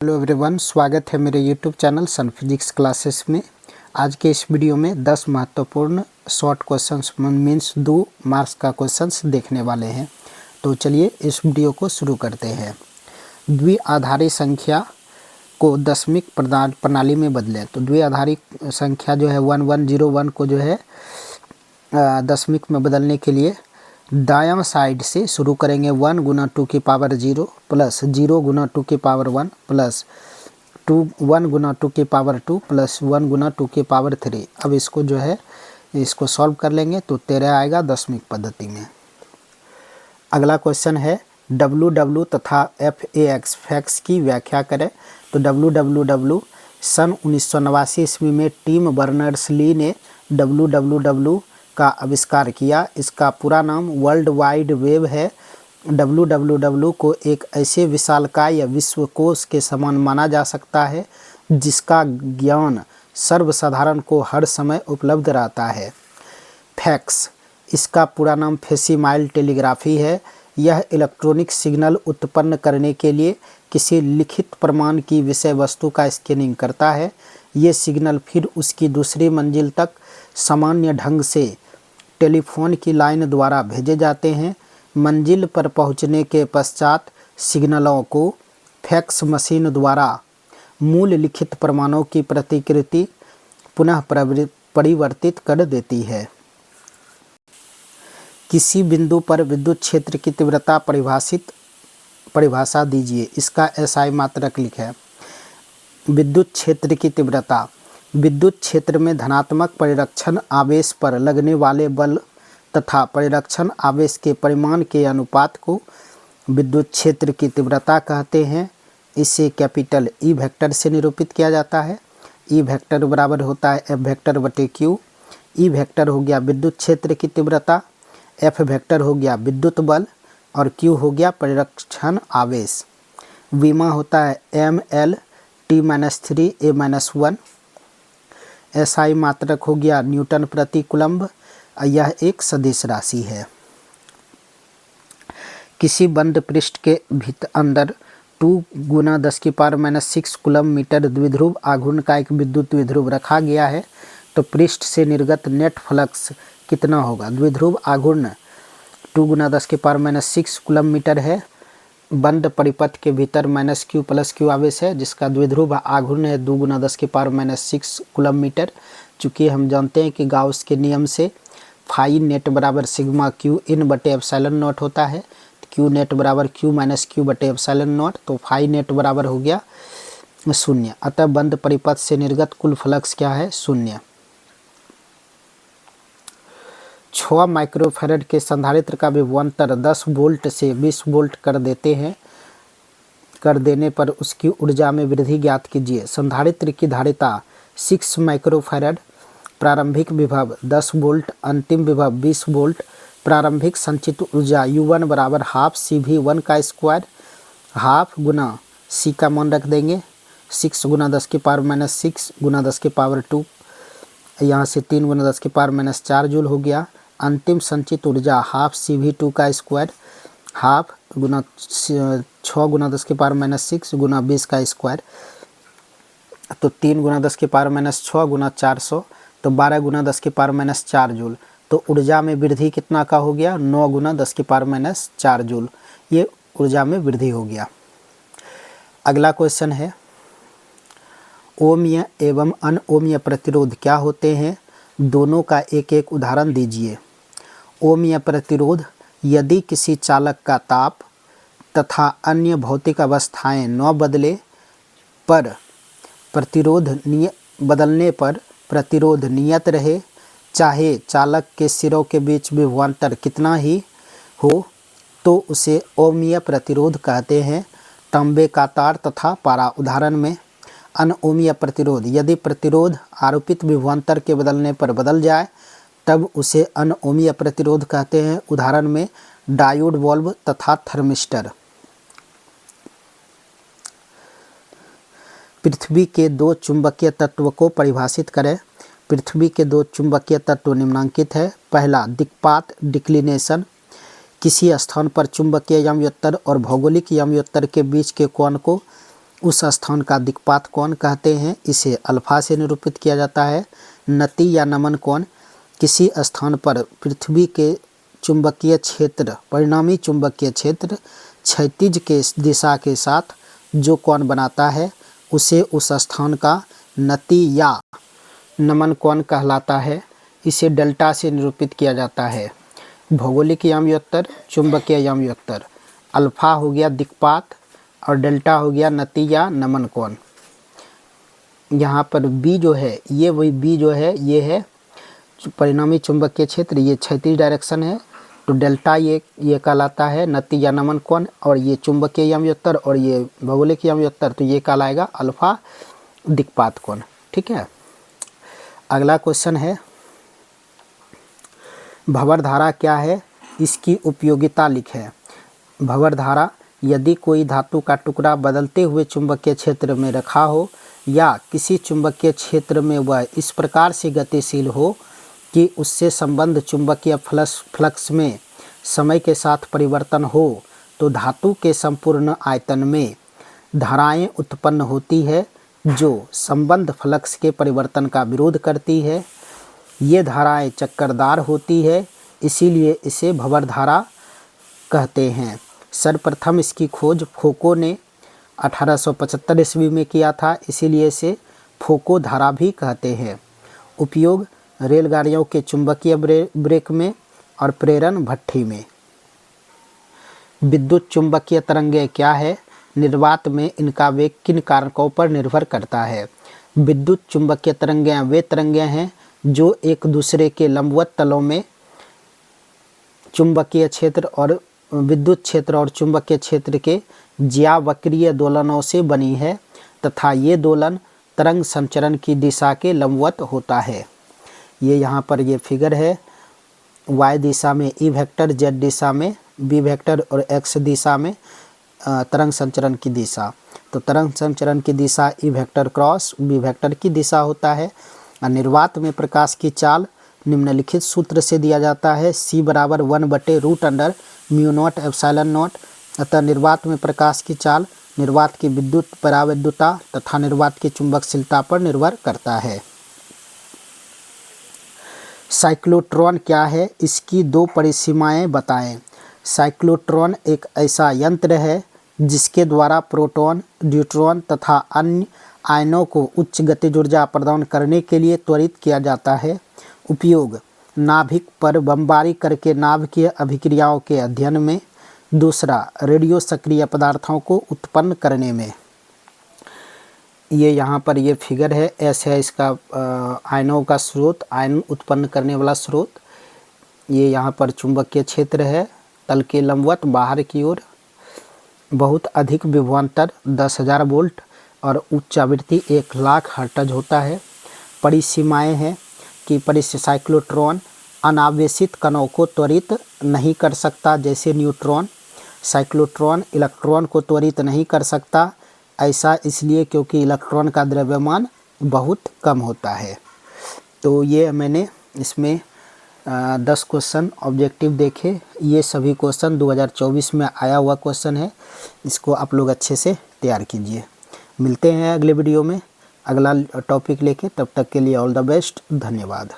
Hello everyone, स्वागत है मेरे यूट्यूब चैनल सन फिजिक्स क्लासेस में। आज के इस वीडियो में 10 महत्वपूर्ण शॉर्ट क्वेश्चंस मीन्स 2 मार्क्स का क्वेश्चंस देखने वाले हैं। तो चलिए इस वीडियो को शुरू करते हैं। द्विआधारी संख्या को दशमिक प्रणाली में बदलें। तो द्विआधारी संख्या जो है 1101 को जो है दशमिक में बदलने के लिए दायां साइड से शुरू करेंगे। 1 गुना 2 की पावर 0 प्लस 0 गुना 2 की पावर 1 प्लस 1 गुना 2 की पावर 2 प्लस 1 गुना 2 की पावर 3। अब इसको जो है इसको सॉल्व कर लेंगे तो 13 आएगा दशमिक पद्धति में। अगला क्वेश्चन है WW तथा FAX फैक्स की व्याख्या करें। तो WWW सन 1989 ईस्वी में टिम बर्नर्स ली ने WWW का आविष्कार किया। इसका पूरा नाम वर्ल्ड वाइड वेब है। WWW को एक ऐसे विशालकाय विश्वकोश के समान माना जा सकता है जिसका ज्ञान सर्वसाधारण को हर समय उपलब्ध रहता है। फैक्स, इसका पूरा नाम फेसिमाइल टेलीग्राफी है। यह इलेक्ट्रॉनिक सिग्नल उत्पन्न करने के लिए किसी लिखित प्रमाण की विषय वस्तु का स्कैनिंग करता है। ये सिग्नल फिर उसकी दूसरी मंजिल तक सामान्य ढंग से टेलीफोन की लाइन द्वारा भेजे जाते हैं। मंजिल पर पहुंचने के पश्चात सिग्नलों को फैक्स मशीन द्वारा मूल लिखित प्रमाणों की प्रतिकृति पुनः परिवर्तित कर देती है। किसी बिंदु पर विद्युत क्षेत्र की तीव्रता परिभाषा दीजिए। इसका SI मात्रक लिखें। विद्युत क्षेत्र की तीव्रता विद्युत क्षेत्र में धनात्मक परिरक्षण आवेश पर लगने वाले बल तथा परिरक्षण आवेश के परिमाण के अनुपात को विद्युत क्षेत्र की तीव्रता कहते हैं। इसे कैपिटल E वेक्टर से निरूपित किया जाता है। E वेक्टर बराबर होता है F वेक्टर बटे Q। E वेक्टर हो गया विद्युत क्षेत्र की तीव्रता, F वेक्टर हो गया विद्युत बल और Q हो गया परिरक्षण आवेश। विमा होता है ML T-3 A-1। SI मात्रक हो गया न्यूटन प्रति कूलम्ब। यह एक सदिश राशि है। किसी बंद पृष्ठ के अंदर 2 गुना 10 की पावर -6 कूलम्ब मीटर द्विध्रुव आघूर्ण का एक विद्युत द्विध्रुव रखा गया है। तो पृष्ठ से निर्गत नेट फ्लक्स कितना होगा? द्विध्रुव आघूर्ण 2 गुना 10 की पावर -6 कूलम्ब मीटर है। बंद परिपथ के भीतर -q + q आवेश है जिसका द्विध्रुव आघूर्ण है 2 गुना 10 की पावर -6 कूलम्ब मीटर। चूँकि हम जानते हैं कि गाउस के नियम से फाई नेट बराबर सिग्मा q इन बटे एप्सिलॉन नॉट होता है। q नेट बराबर q - q बटे एप्सिलॉन नॉट। तो फाई नेट बराबर हो गया 0। अतः बंद परिपथ से निर्गत कुल फ्लक्स क्या है? 0। 6 माइक्रोफैरड के संधारित्र का विभवांतर 10 वोल्ट से 20 वोल्ट कर देने पर उसकी ऊर्जा में वृद्धि ज्ञात कीजिए। संधारित्र की धारिता 6 माइक्रोफैरड, प्रारंभिक विभव 10 वोल्ट, अंतिम विभव 20 वोल्ट। प्रारंभिक संचित ऊर्जा U1 बराबर हाफ CV1 का स्क्वायर, हाफ गुना C का मान रख देंगे 6 गुना 10 की पावर -6 गुना 10 की पावर 2, यहाँ से 3 गुना 10 की पावर -4 जूल हो गया। अंतिम संचित ऊर्जा हाफ CV2 का स्क्वायर, हाफ गुना 6 गुना 10 की पावर -6 गुना 20 का स्क्वायर। तो 3 गुना 10 की पावर -6 गुना 400, तो 12 गुना 10 की पावर -4 जूल। तो ऊर्जा में वृद्धि कितना का हो गया? 9 गुना 10 की पावर -4 जूल। ये ऊर्जा में वृद्धि हो गया। अगला क्वेश्चन है ओमीय एवं अनओमीय प्रतिरोध क्या होते हैं? दोनों का एक एक उदाहरण दीजिए। ओमीय प्रतिरोध, यदि किसी चालक का ताप तथा अन्य भौतिक अवस्थाएं न बदले पर बदलने पर प्रतिरोध नियत रहे, चाहे चालक के सिरों के बीच विभवांतर कितना ही हो, तो उसे ओमीय प्रतिरोध कहते हैं। तांबे का तार तथा पारा। उदाहरण में अनओमीय प्रतिरोध, यदि प्रतिरोध आरोपित विभवांतर के बदलने पर बदल जाए तब उसे अनओमीय प्रतिरोध कहते हैं। उदाहरण में डायोड वाल्व तथा थर्मिस्टर। पृथ्वी के 2 चुंबकीय तत्व को परिभाषित करें। पृथ्वी के 2 चुंबकीय तत्व निम्नलिखित है। पहला, दिक्पात डिक्लिनेशन, किसी स्थान पर चुंबकीय यमयोत्तर और भौगोलिक यमयोत्तर के बीच के कोण को उस स्थान का दिक्पात कौन कहते हैं, इसे अल्फा से निरूपित किया जाता है। नति या नमन कोण, किसी स्थान पर पृथ्वी के चुंबकीय क्षेत्र, परिणामी चुंबकीय क्षेत्र क्षैतिज के दिशा के साथ जो कोण बनाता है उसे उस स्थान का नति या नमन कोण कहलाता है। इसे डेल्टा से निरूपित किया जाता है। भौगोलिक यामयोत्तर, चुंबकीय यामयोत्तर, अल्फा हो गया दिक्पात और डेल्टा हो गया नति या नमन कोण। यहाँ पर बी जो है ये वही बी जो है ये है परिणामी चुंबकीय क्षेत्र, ये क्षैतिज डायरेक्शन है, तो डेल्टा ये कहलाता है नति या नमन कोण, और ये चुंबकीय यामयोत्तर और ये भौगोलिक यामयोत्तर, तो ये कहलाएगा अल्फा दिक्पात कोण। ठीक है। अगला क्वेश्चन है भंवर धारा क्या है, इसकी उपयोगिता लिखें। भंवर धारा, यदि कोई धातु का टुकड़ा बदलते हुए चुंबकीय क्षेत्र में रखा हो या किसी चुंबकीय क्षेत्र में वह इस प्रकार से गतिशील हो कि उससे संबंध चुंबकीय फ्लक्स में समय के साथ परिवर्तन हो, तो धातु के संपूर्ण आयतन में धाराएं उत्पन्न होती है जो संबंध फ्लक्स के परिवर्तन का विरोध करती है। ये धाराएं चक्करदार होती है, इसीलिए इसे भंवर धारा कहते हैं। सर्वप्रथम इसकी खोज फोको ने 1875 ईस्वी में किया था, इसीलिए इसे फोको धारा भी कहते हैं। उपयोग रेलगाड़ियों के चुंबकीय ब्रेक में और प्रेरण भट्ठी में। विद्युत चुंबकीय तरंगें क्या है, निर्वात में इनका वेग किन कारकों पर निर्भर करता है। विद्युत चुंबकीय तरंगें वे तरंगें हैं जो एक दूसरे के लंबवत तलों में चुंबकीय क्षेत्र और विद्युत क्षेत्र और चुंबकीय क्षेत्र के ज्यावक्रीय दोलनों से बनी है तथा ये दोलन तरंग संचरण की दिशा के लंबवत होता है। ये यहाँ पर ये फिगर है, y दिशा में ई वेक्टर, z दिशा में b वेक्टर और x दिशा में तरंग संचरण की दिशा। तो तरंग संचरण की दिशा E vector cross b vector की दिशा होता है। निर्वात में प्रकाश की चाल निम्नलिखित सूत्र से दिया जाता है, c बराबर 1/√μ0 एप्सिलॉन नॉट। अतः निर्वात में प्रकाश की चाल निर्वात की विद्युत परावैद्युता तथा निर्वात की चुंबकशीलता पर निर्भर करता है। साइक्लोट्रॉन क्या है, इसकी दो परिसीमाएं बताएं। साइक्लोट्रॉन एक ऐसा यंत्र है जिसके द्वारा प्रोटॉन, न्यूट्रॉन तथा अन्य आयनों को उच्च गतिज ऊर्जा प्रदान करने के लिए त्वरित किया जाता है। उपयोग नाभिक पर बमबारी करके नाभिकीय अभिक्रियाओं के अध्ययन में। दूसरा, रेडियो सक्रिय पदार्थों को उत्पन्न करने में। ये यहाँ पर ये फिगर है, ऐसे है इसका आयनों का स्रोत, आयन उत्पन्न करने वाला स्रोत। ये यहाँ पर चुंबकीय क्षेत्र है, तल के लंबवत बाहर की ओर, बहुत अधिक विभवांतर 10,000 वोल्ट और उच्च आवृत्ति 1,00,000 हर्ट्ज होता है। परिसीमाएं हैं कि साइक्लोट्रॉन अनावेशित कणों को त्वरित नहीं कर सकता जैसे न्यूट्रॉन। साइक्लोट्रॉन इलेक्ट्रॉन को त्वरित नहीं कर सकता, ऐसा इसलिए क्योंकि इलेक्ट्रॉन का द्रव्यमान बहुत कम होता है। तो ये मैंने इसमें 10 क्वेश्चन ऑब्जेक्टिव देखे। ये सभी क्वेश्चन 2024 में आया हुआ क्वेश्चन है, इसको आप लोग अच्छे से तैयार कीजिए। मिलते हैं अगले वीडियो में अगला टॉपिक लेके, तब तक के लिए ऑल द बेस्ट, धन्यवाद।